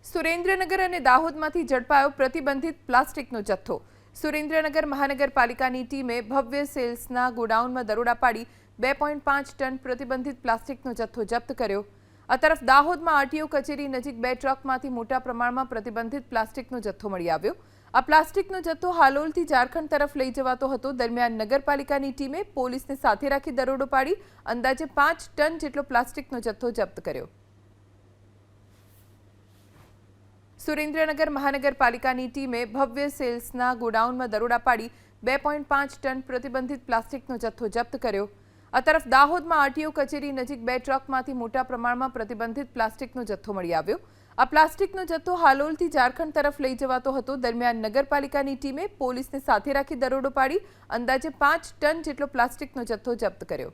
સુરેન્દ્રનગર અને દાહોદમાંથી ઝડપાયો પ્રતિબંધિત પ્લાસ્ટિકનો જથ્થો। સુરેન્દ્રનગર મહાનગરપાલિકાની ટીમે ભવ્ય સેલ્સના ગોડાઉનમાં દરોડા પાડી 2.5 ટન પ્રતિબંધિત પ્લાસ્ટિકનો જથ્થો જપ્ત કર્યો। આ તરફ દાહોદમાં આરટીઓ કચેરી નજીક 2 ટ્રકમાંથી મોટા પ્રમાણમાં પ્રતિબંધિત પ્લાસ્ટિકનો જથ્થો મળી આવ્યો। આ પ્લાસ્ટિકનો જથ્થો હાલોલથી ઝારખંડ તરફ લઈ જવાતો હતો। દરમિયાન નગરપાલિકાની ટીમે પોલીસને સાથે રાખી દરોડો પાડી અંદાજે 5 ટન જેટલો પ્લાસ્ટિકનો જથ્થો જપ્ત કર્યો। સુરેન્દ્રનગર મહાનગરપાલિકાની ટીમે ભવ્ય સેલ્સના ગોડાઉનમાં દરોડા પાડી 2.5 ટન પ્રતિબંધિત પ્લાસ્ટિકનો જથ્થો જપ્ત કર્યો। આ તરફ દાહોદમાં આરટીઓ કચેરી નજીક 2 ટ્રકમાંથી મોટા પ્રમાણમાં પ્રતિબંધિત પ્લાસ્ટિકનો જથ્થો મળી આવ્યો। આ પ્લાસ્ટિકનો જથ્થો હાલોલથી ઝારખંડ તરફ લઈ જવાતો હતો। દરમિયાન નગરપાલિકાની ટીમે પોલીસને સાથે રાખી દરોડો પાડી અંદાજે 5 ટન જેટલો પ્લાસ્ટિકનો જથ્થો જપ્ત કર્યો।